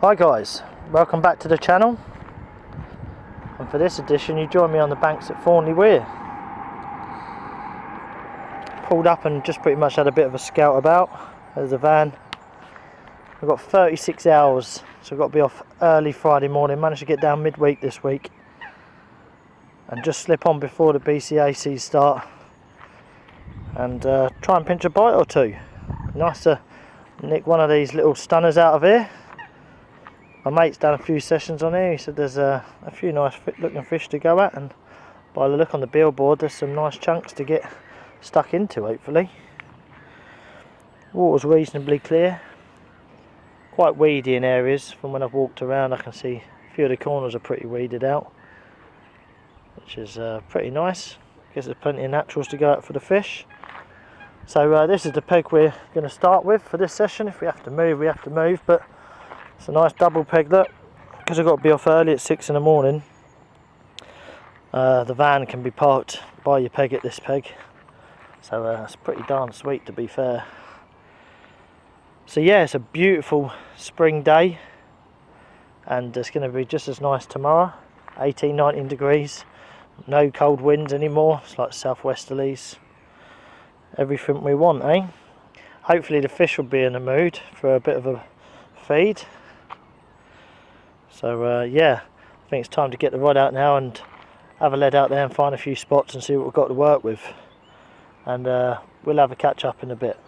Hi guys, welcome back to the channel, and for this edition you join me on the banks at Thornley Weir. Pulled up and just pretty much had a bit of a scout about. There's the van. We've got 36 hours, so we've got to be off early Friday morning. Managed to get down midweek this week and just slip on before the BCACs start and try and pinch a bite or two. Nice to nick one of these little stunners out of here. My mate's done a few sessions on here. He said there's a few nice looking fish to go at, and by the look on the billboard there's some nice chunks to get stuck into, hopefully. Water's reasonably clear, quite weedy in areas. From when I've walked around I can see a few of the corners are pretty weeded out, which is pretty nice. Guess there's plenty of naturals to go out for the fish. So this is the peg we're going to start with for this session. If we have to move, we have to move, but it's a nice double peg, look, because I've got to be off early at 6 in the morning. The van can be parked by your peg at this peg, so it's pretty darn sweet, to be fair. So yeah, it's a beautiful spring day, and it's going to be just as nice tomorrow. 18-19 degrees, no cold winds anymore. It's like southwesterlies. Everything we want, eh? Hopefully the fish will be in the mood for a bit of a feed. So yeah, I think it's time to get the rod out now and have a lead out there and find a few spots and see what we've got to work with. And we'll have a catch up in a bit.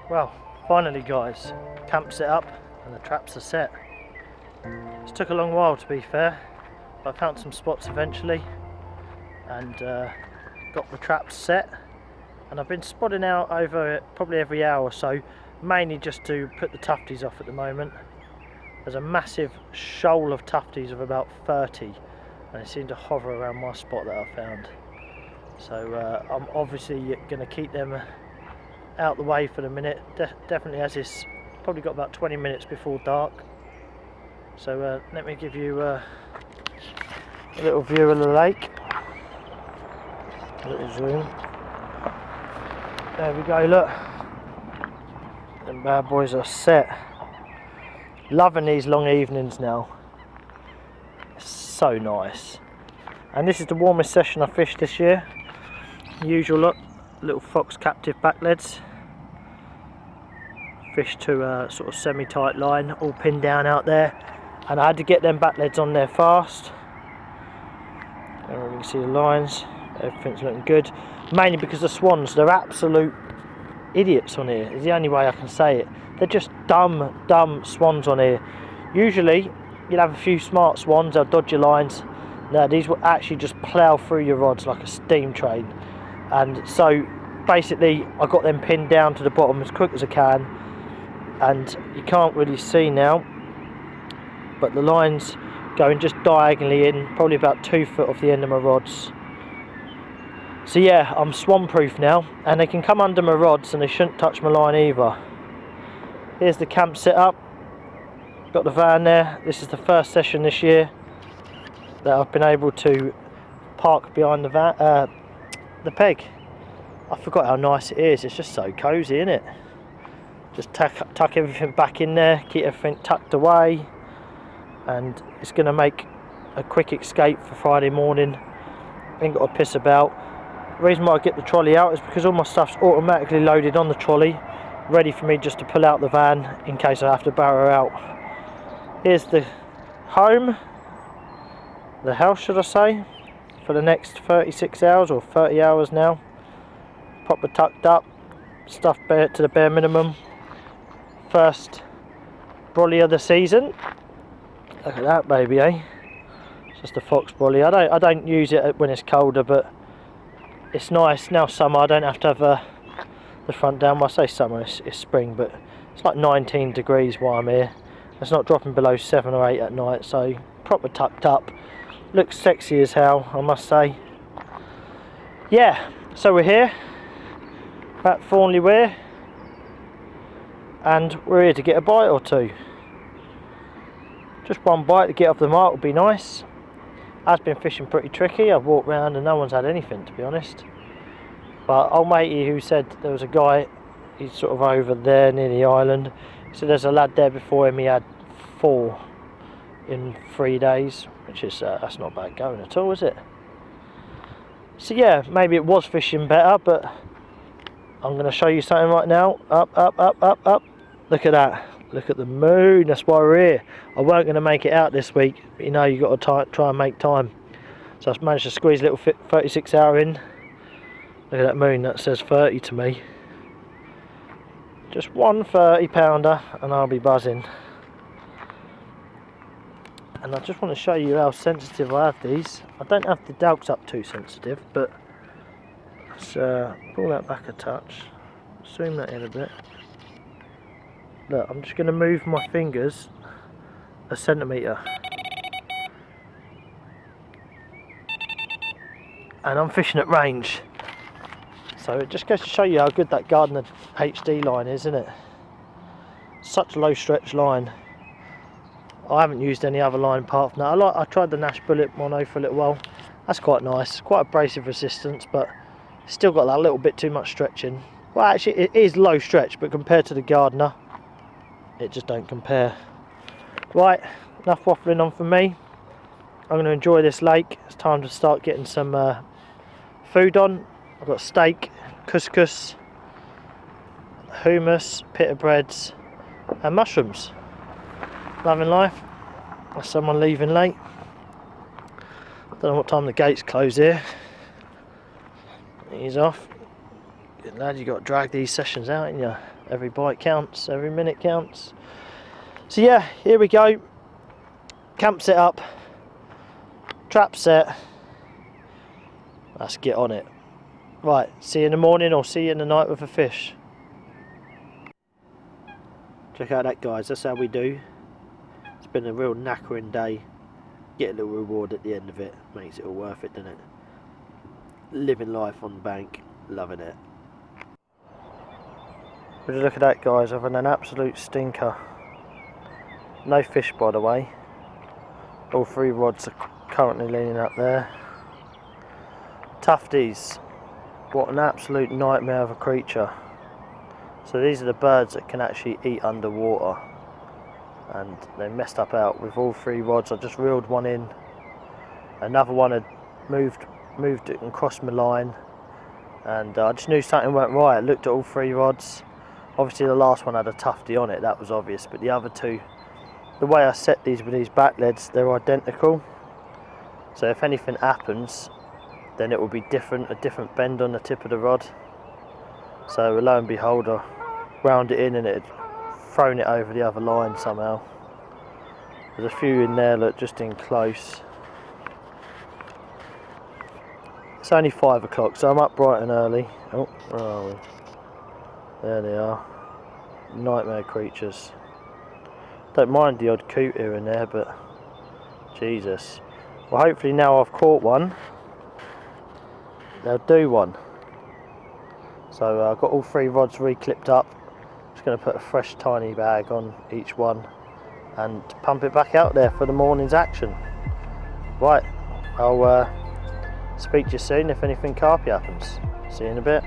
Well, finally guys, camp set up and the traps are set. It took a long while, to be fair, but I found some spots eventually and got the traps set, and I've been spotting out over probably every hour or so, mainly just to put the tufties off at the moment. There's a massive shoal of tufties of about 30 and they seem to hover around my spot that I found. So I'm obviously going to keep them out the way for the minute. Definitely, as it's probably got about 20 minutes before dark. So let me give you a little view of the lake. A little zoom. There we go, look. Them bad boys are set. Loving these long evenings now. It's so nice. And this is the warmest session I fished this year. Usual look, little fox captive backleads. Fished to a sort of semi-tight line, all pinned down out there. And I had to get them backleads on there fast. There you can see the lines, everything's looking good. Mainly because the swans, they're absolute idiots on here, is the only way I can say it. They're just dumb swans on here. Usually, you'll have a few smart swans, they'll dodge your lines. Now these will actually just plough through your rods like a steam train. And so, basically, I got them pinned down to the bottom as quick as I can. And you can't really see now, but the line's going just diagonally in, probably about 2 foot off the end of my rods. So yeah, I'm swan proof now, and they can come under my rods and they shouldn't touch my line either. Here's the camp set up, got the van there. This is the first session this year that I've been able to park behind the van, the peg. I forgot how nice it is, it's just so cosy, isn't it? Just tuck everything back in there, keep everything tucked away, and it's going to make a quick escape for Friday morning. Ain't got to piss about. The reason why I get the trolley out is because all my stuff's automatically loaded on the trolley, ready for me just to pull out the van in case I have to barrow out. Here's the home, the house should I say, for the next 36 hours or 30 hours now. Proper tucked up, stuff bare to the bare minimum. First brolly of the season. Look at that baby, eh? It's just a fox brolly. I don't use it when it's colder, but it's nice now. Summer, I don't have to have the front down. Well, I say summer, it's spring, but it's like 19 degrees while I'm here. It's not dropping below 7 or 8 at night, so proper tucked up. Looks sexy as hell, I must say. Yeah, so we're here at Thornley Weir, and we're here to get a bite or two. Just one bite to get off the mark would be nice. Has been fishing pretty tricky. I've walked around and no one's had anything, to be honest. But old matey who said there was a guy, he's sort of over there near the island. He said there's a lad there before him, he had 4 in 3 days, which is that's not bad going at all, is it? So yeah, maybe it was fishing better, but I'm going to show you something right now. Up. Look at that. Look at the moon, that's why we're here. I weren't going to make it out this week, but you know you've got to try and make time. So I've managed to squeeze a little 36 hour in. Look at that moon, that says 30 to me. Just one 30 pounder and I'll be buzzing. And I just want to show you how sensitive I have these. I don't have the delks up too sensitive, but let's pull that back a touch. Zoom that in a bit. Look, I'm just going to move my fingers a centimetre. And I'm fishing at range. So it just goes to show you how good that Gardner HD line is, isn't it? Such a low stretch line. I haven't used any other line apart from that. I tried the Nash Bullet mono for a little while. That's quite nice. Quite abrasive resistance, but it's still got that little bit too much stretching. Well, actually it is low stretch, but compared to the Gardner, it just don't compare. Right, enough waffling on for me. I'm going to enjoy this lake. It's time to start getting some food on. I've got steak, couscous, hummus, pita breads and mushrooms. Loving life. There's someone leaving late. Don't know what time the gates close here. He's off. Good lad, you got to drag these sessions out, ain't you? Every bite counts, every minute counts. So yeah, here we go. Camp set up, trap set. Let's get on it. Right, see you in the morning or see you in the night with a fish. Check out that, guys, that's how we do. It's been a real knackering day. Get a little reward at the end of it. Makes it all worth it, doesn't it? Living life on the bank, loving it. Would you look at that, guys? I've had an absolute stinker. No fish, by the way. All 3 rods are currently leaning up there. Tufties. What an absolute nightmare of a creature. So these are the birds that can actually eat underwater. And they messed up out with all 3 rods. I just reeled one in. Another one had moved it and crossed my line, and I just knew something weren't right. I looked at all 3 rods. Obviously the last one had a tufty on it, that was obvious, but the other 2, the way I set these with these back leads, they're identical. So if anything happens, then it will be different, a different bend on the tip of the rod. So lo and behold, I wound it in and it had thrown it over the other line somehow. There's a few in there, look, just in close. It's only 5 o'clock, so I'm up bright and early. Oh, where are we? There they are. Nightmare creatures. Don't mind the odd coot here and there, but Jesus. Well, hopefully now I've caught one, they'll do one. So I've got all 3 rods re-clipped up. Just going to put a fresh tiny bag on each one and pump it back out there for the morning's action. Right, I'll speak to you soon if anything carpy happens. See you in a bit.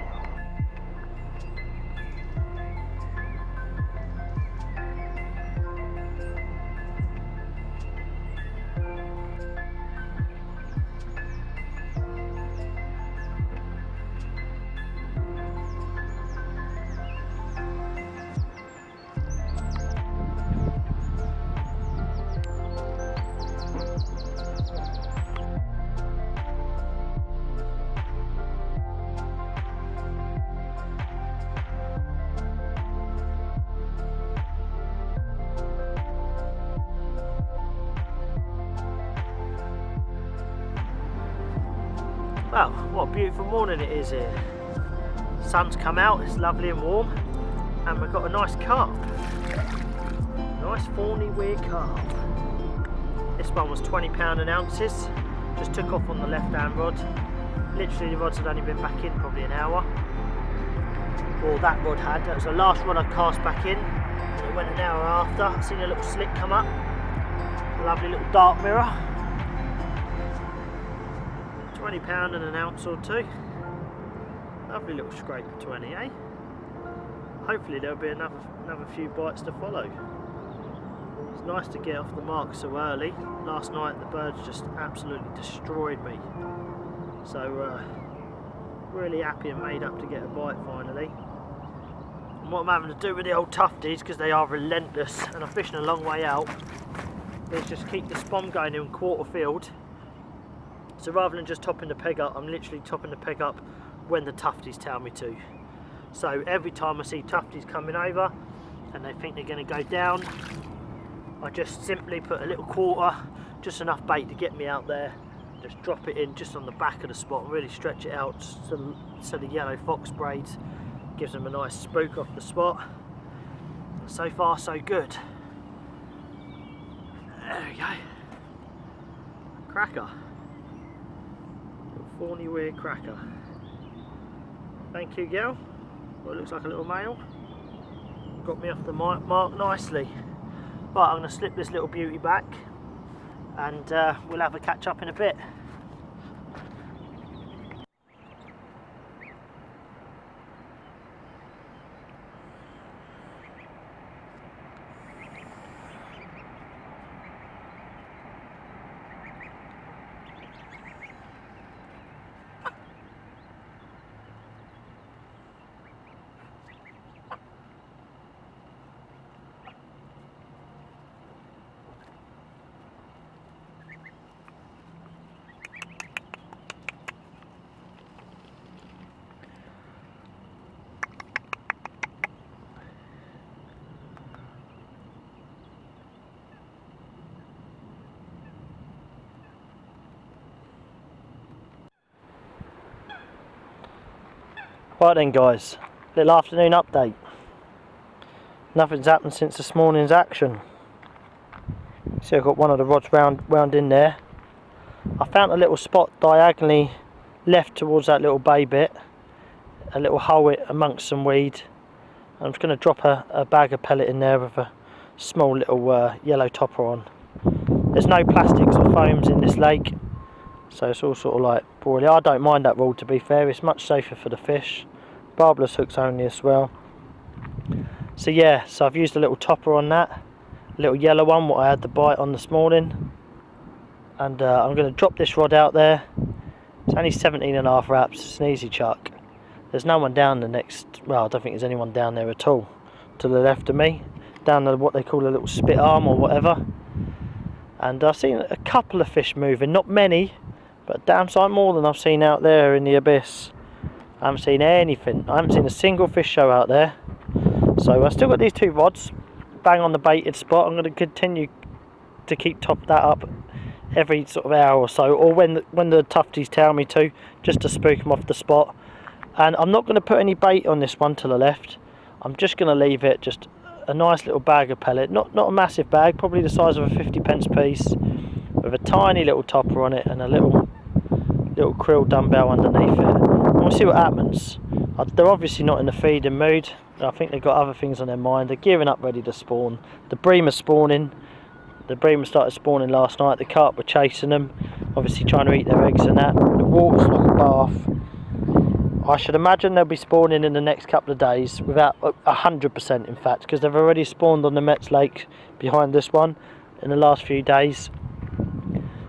Well, what a beautiful morning it is here. Sun's come out, it's lovely and warm, and we've got a nice carp. Nice fawny weird carp. This one was £20 in ounces. Just took off on the left hand rod. Literally the rods had only been back in probably an hour. Or that rod had. That was the last rod I cast back in. It went an hour after. I seen a little slick come up. A lovely little dark mirror. £20 and an ounce or 2. Lovely little scrape of 20, eh? Hopefully there'll be another few bites to follow. It's nice to get off the mark so early. Last night the birds just absolutely destroyed me. So really happy and made up to get a bite finally. And what I'm having to do with the old tufties, because they are relentless and I'm fishing a long way out, is just keep the spom going in quarter field. So rather than just topping the peg up, I'm literally topping the peg up when the tufties tell me to. So every time I see tufties coming over and they think they're going to go down, I just simply put a little quarter, just enough bait to get me out there, just drop it in just on the back of the spot and really stretch it out so the yellow fox braids gives them a nice spook off the spot. And so far so good. There we go. Cracker. Fawny weird cracker. Thank you, girl. Well, it looks like a little male. Got me off the mark nicely. Right, I'm going to slip this little beauty back and we'll have a catch up in a bit. Right then guys, little afternoon update. Nothing's happened since this morning's action. See, I've got one of the rods wound in there. I found a little spot diagonally left towards that little bay bit, a little hole amongst some weed. I'm just going to drop a bag of pellet in there with a small little yellow topper on. There's no plastics or foams in this lake, so it's all sort of like broily. I don't mind that rule, to be fair, it's much safer for the fish. Barbless hooks only as well. So yeah, so I've used a little topper on that, a little yellow one, what I had the bite on this morning. And I'm going to drop this rod out there It's only 17.5 wraps, it's an easy chuck. There's no one down the next, well, I don't think there's anyone down there at all, to the left of me, down the, what they call a little spit arm or whatever. And I've seen a couple of fish moving, not many, but damn sight more than I've seen out there in the abyss. I haven't seen anything, I haven't seen a single fish show out there. So I've still got these 2 rods, bang on the baited spot. I'm going to continue to keep top that up every sort of hour or so, or when the tufties tell me to, just to spook them off the spot. And I'm not going to put any bait on this one to the left. I'm just going to leave it just a nice little bag of pellet, not a massive bag, probably the size of a 50p piece, with a tiny little topper on it and a little krill dumbbell underneath it. And we'll see what happens. They're obviously not in the feeding mood. I think they've got other things on their mind. They're gearing up ready to spawn. The bream are spawning. The bream started spawning last night. The carp were chasing them, obviously trying to eat their eggs and that. The water's like a bath. I should imagine they'll be spawning in the next couple of days, without 100% in fact, because they've already spawned on the Metz Lake behind this one in the last few days.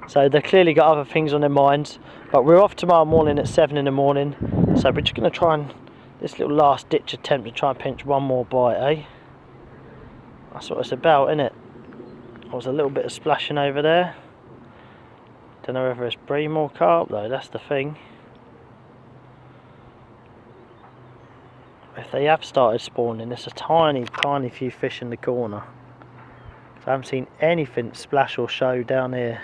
So they've clearly got other things on their minds. But we're off tomorrow morning at 7 in the morning. So we're just going to try and, this little last ditch attempt to try and pinch one more bite, eh? That's what it's about, isn't it? There was a little bit of splashing over there. Don't know whether it's bream or carp though, that's the thing. If they have started spawning, there's a tiny few fish in the corner. So I haven't seen anything splash or show down here.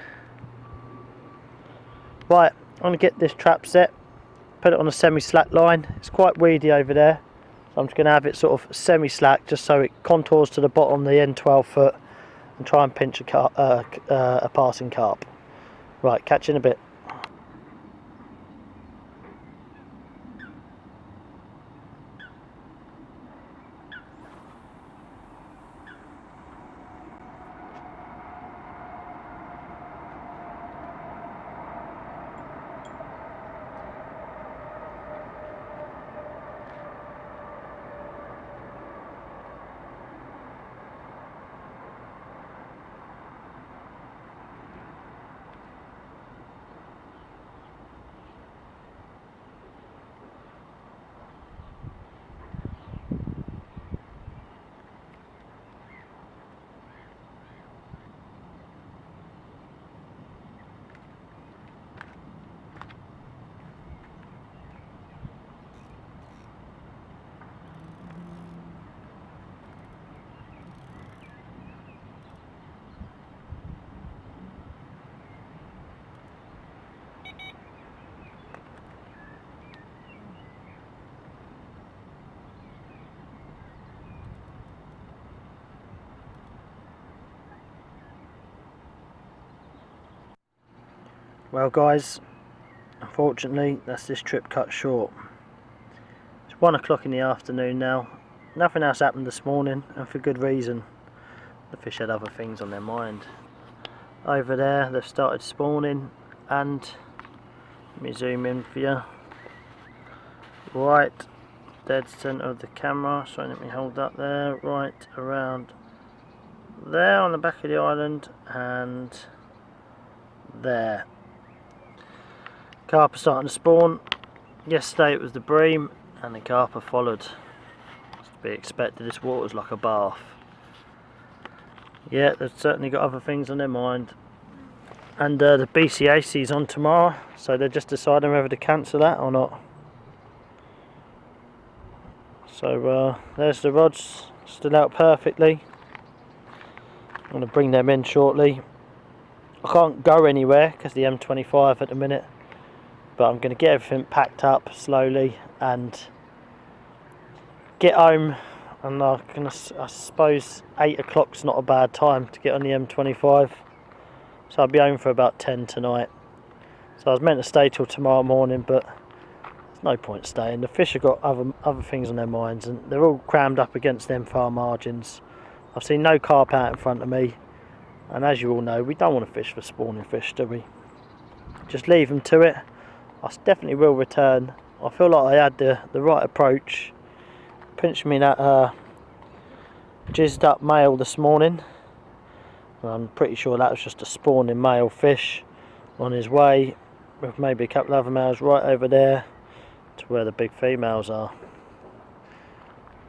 Right, I'm going to get this trap set, put it on a semi-slack line. It's quite weedy over there, so I'm just going to have it sort of semi-slack just so it contours to the bottom, the end 12 foot, and try and pinch a passing carp. Right, catch you in a bit. Well guys, unfortunately that's this trip cut short. It's 1 o'clock in the afternoon now. Nothing else happened this morning, and for good reason. The fish had other things on their mind. Over there they've started spawning, and let me zoom in for you. Right dead centre of the camera, so let me hold that there, right around there on the back of the island, and there. Carp are starting to spawn. Yesterday it was the bream, and the carp are followed. It's to be expected, this water's like a bath. Yeah, they've certainly got other things on their mind. And the BCAC is on tomorrow, so they're just deciding whether to cancel that or not. So there's the rods, still out perfectly. I'm going to bring them in shortly. I can't go anywhere because the M25 at the minute, but I'm going to get everything packed up slowly and get home. And I suppose 8 o'clock's not a bad time to get on the M25, so I'll be home for about 10 tonight. So I was meant to stay till tomorrow morning, but there's no point staying. The fish have got other things on their minds, and they're all crammed up against them far margins. I've seen no carp out in front of me, and as you all know, we don't want to fish for spawning fish, do we? Just leave them to it. I definitely will return. I feel like I had the right approach. Pinched me that jizzed up male this morning. I'm pretty sure that was just a spawning male fish on his way. with maybe a couple of other males right over there to where the big females are.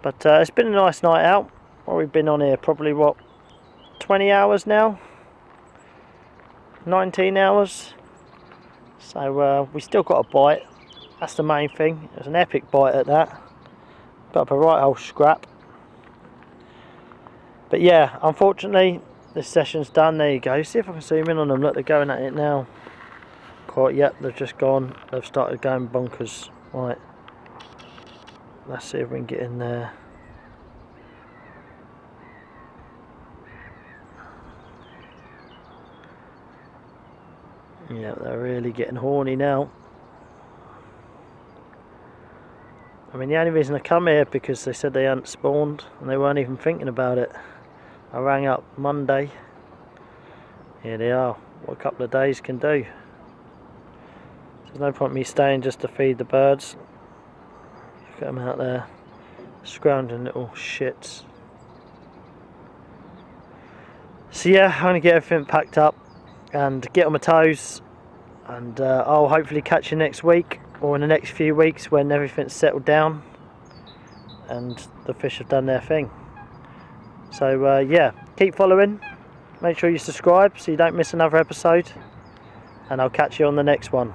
But it's been a nice night out. Well, we've been on here probably, what, 20 hours now? 19 hours? So we still got a bite. That's the main thing. It was an epic bite at that. Got up a right old scrap. But yeah, unfortunately, this session's done. There you go. See if I can zoom in on them. Look, they're going at it now. Quite, yep, they've just gone. They've started going bonkers. Right. Let's see if we can get in there. Yeah, they're really getting horny now. I mean, the only reason I come here because they said they hadn't spawned and they weren't even thinking about it. I rang up Monday. Here they are. What a couple of days can do. There's no point in me staying just to feed the birds. Look at them out there, scrounging little shits. So yeah, I'm going to get everything packed up and get on my toes, and I'll hopefully catch you next week or in the next few weeks when everything's settled down and the fish have done their thing. So yeah, keep following, make sure you subscribe so you don't miss another episode, and I'll catch you on the next one.